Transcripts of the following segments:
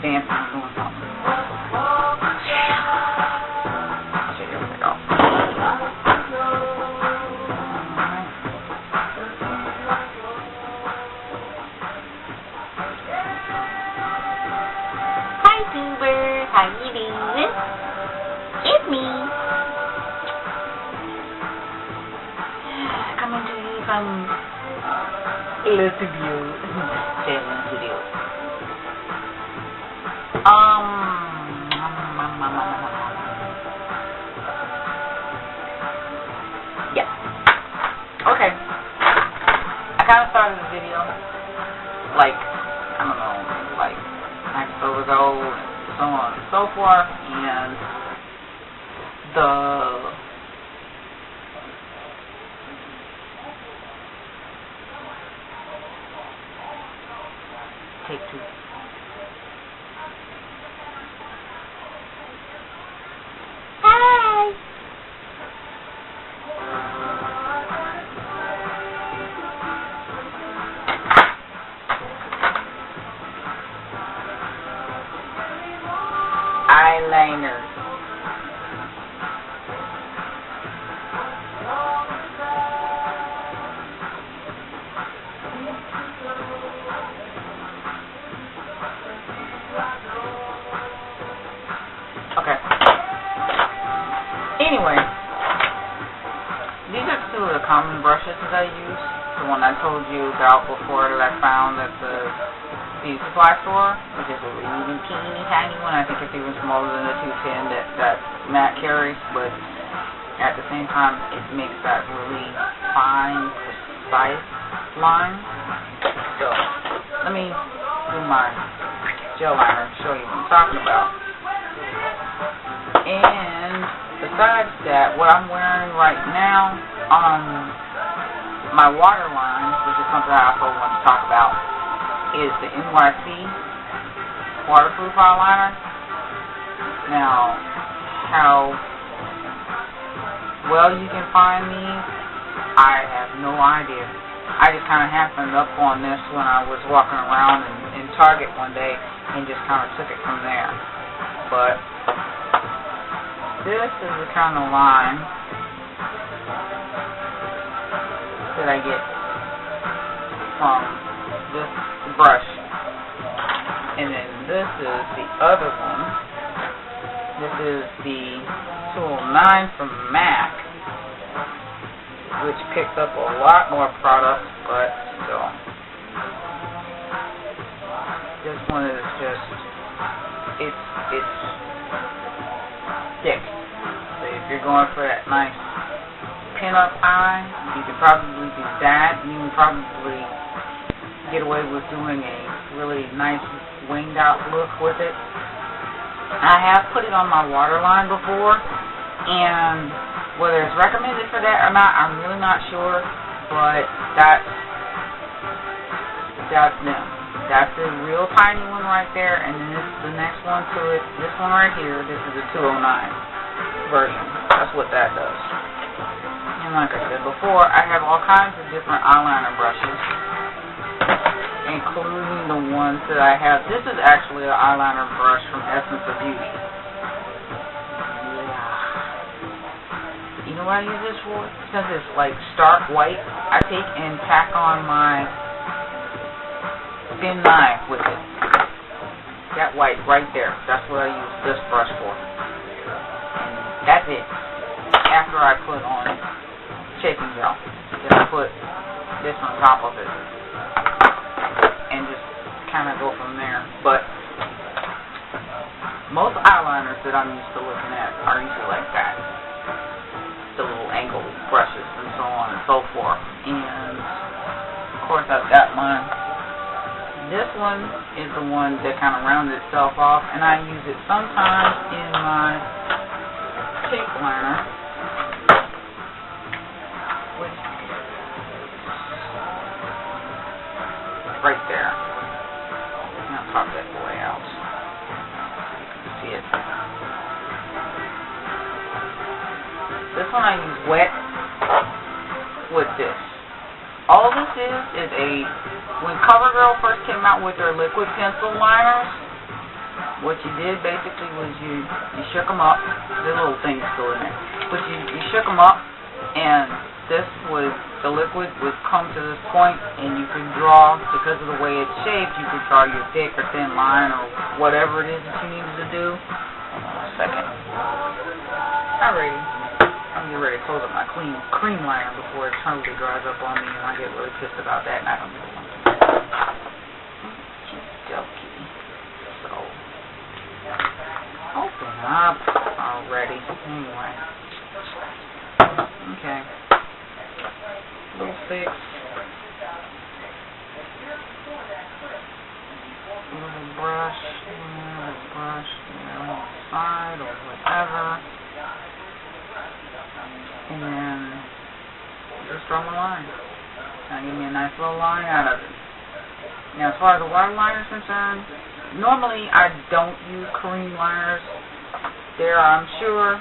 dancing, doing something. Okay, here we go. Hi, Tubers. How you doing? It's me. Coming to you from the studio. Challenge video. Yeah. Okay. I kind of started the video like, I don't know, like an episode ago, and so on and so forth, and take two. Hi. Eyeliner. Okay. Anyway, these are two of the common brushes that I use. The one I told you about before that I found at the beauty supply store, which is a really teeny tiny one. I think it's even smaller than the 210 that Matt carries, but at the same time, it makes that really fine, precise line. So, let me do my gel liner and show you what I'm talking about. And besides that, what I'm wearing right now on my waterline, which is something I also want to talk about, is the NYC waterproof eyeliner. Now, how well you can find these, I have no idea. I just kind of happened up on this when I was walking around in Target one day and just kind of took it from there. But this is the kind of line that I get from this brush. And then this is the other one. This is the 209 from MAC, which picks up a lot more product, but still. This one is just, it's thick. So if you're going for that nice pin-up eye, you can probably do that. You can probably get away with doing a really nice winged out look with it. I have put it on my waterline before, and whether it's recommended for that or not, I'm really not sure, but that's them. That's the real tiny one right there, and then this is the next one to it. This one right here, this is the 209 version. That's what that does. And like I said before, I have all kinds of different eyeliner brushes, including the ones that I have. This is actually an eyeliner brush from Essence of Beauty. Yeah. You know what I use this for? Since it's like stark white, I take and tack on my thin knife with it. That white right there. That's what I use this brush for. And that's it. After I put on shaping gel, then I put this on top of it and just kind of go from there. But most eyeliners that I'm used to looking at are usually like that. The little angled brushes and so on and so forth. And of course I've got mine. This one is the one that kind of rounds itself off, and I use it sometimes in my cheek liner, which right there. I'll pop that boy out. See it. This one I use wet with this. All this is a, when CoverGirl first came out with their liquid pencil liners, what you did basically was you shook them up. The little things still in there, but you shook them up, and the liquid would come to this point, and you could draw, because of the way it's shaped, you could draw your thick or thin line or whatever it is that you needed to do. Hold on a second. Alrighty. I'm getting ready to close up my cream liner before it totally dries up on me, and I get really pissed about that, and I don't really want to. So, open up already. Anyway. Okay. Little fix. Little brush. On the side or whatever. And then just draw my line. Now give me a nice little line out of it. Now as far as the waterline is concerned, normally I don't use cream liners. I'm sure,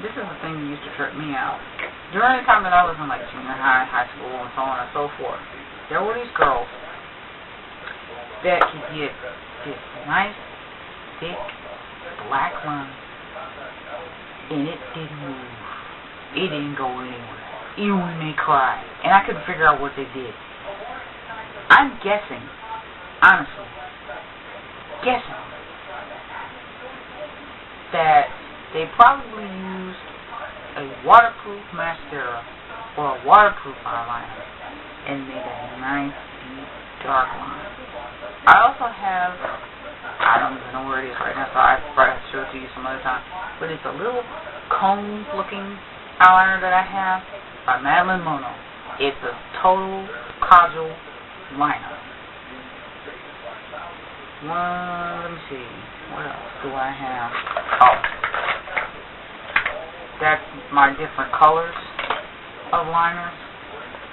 this is the thing that used to trip me out. During the time that I was in like junior high, high school, and so on and so forth, there were these girls that could get this nice, thick, black line, and it didn't move. It didn't go anywhere. Even when they cried. And I couldn't figure out what they did. I'm guessing, honestly, that they probably used a waterproof mascara or a waterproof eyeliner and made a nice, deep, dark line. I also have, I don't even know where it is right now, so I probably have to show it to you some other time, but it's a little cone-looking eyeliner that I have by Madeline Mono. It's a total kajal liner. Let me see. What else do I have? Oh. That's my different colors of liners.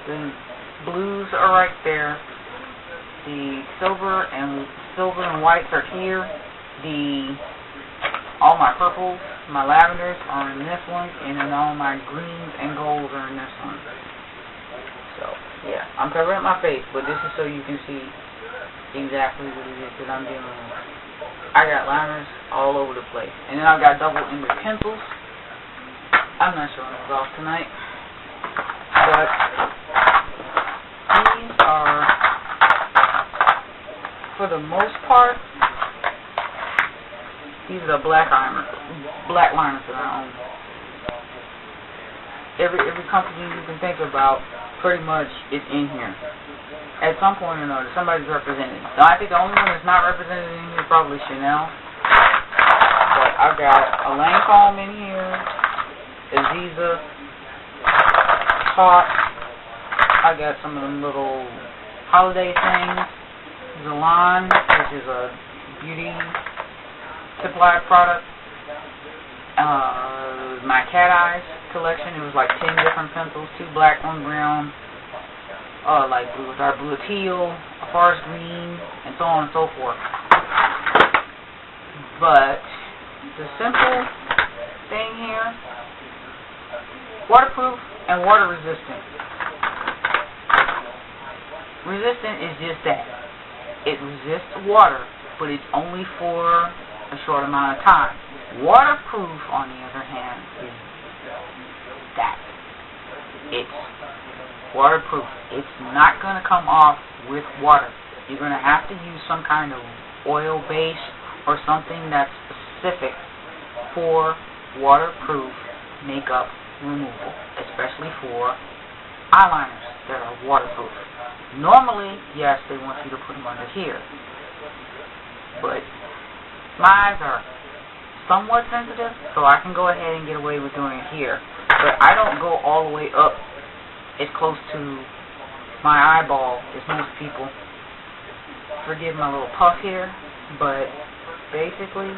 The blues are right there. The silver and whites are here. All my purples, my lavenders are in this one, and then all my greens and golds are in this one. So, yeah, I'm covering up my face, but this is so you can see exactly what it is that I'm dealing with. I got liners all over the place. And then I've got double-ended pencils. I'm not showing those off tonight. But these are, for the most part, these are the black liners that I own. Every company you can think about pretty much is in here. At some point or another, somebody's represented. Now, I think the only one that's not represented in here is probably Chanel. But I've got a Lancome in here, Aziza, Hot. I got some of them little holiday things. Zalon, which is a beauty supply product. My cat eyes collection. It was like 10 different pencils, 2 black, 1 brown. Like blue, dark blue, teal, a forest green, and so on and so forth. But the simple thing here, waterproof and water resistant. Resistant is just that. It resists water, but it's only for a short amount of time. Waterproof, on the other hand, is that. It's waterproof. It's not going to come off with water. You're going to have to use some kind of oil base or something that's specific for waterproof makeup removal, especially for eyeliners that are waterproof. Normally, yes, they want you to put them under here, but my eyes are somewhat sensitive, so I can go ahead and get away with doing it here, but I don't go all the way up as close to my eyeball as most people. Forgive my little puff here, but basically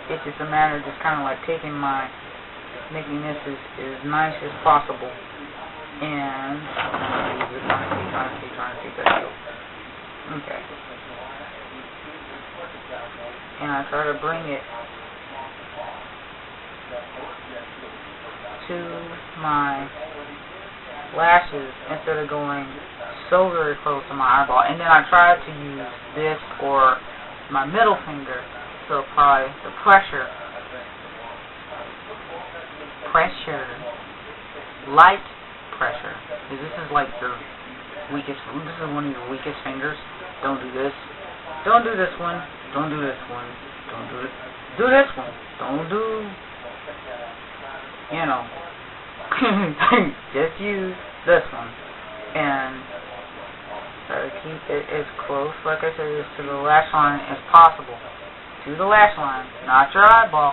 it's just a matter of just kind of like making this as nice as possible. And trying to see that. Okay. And I try to bring it to my lashes instead of going so very close to my eyeball. And then I try to use this or my middle finger also apply the pressure, light pressure. Because this is like your weakest, this is one of your weakest fingers. Don't do this. Don't do this one. Don't do this one. Don't do it. Do this one. Don't do, you know, just use this one. And try to keep it as close, like I said, to the lash line as possible. To the lash line, not your eyeball.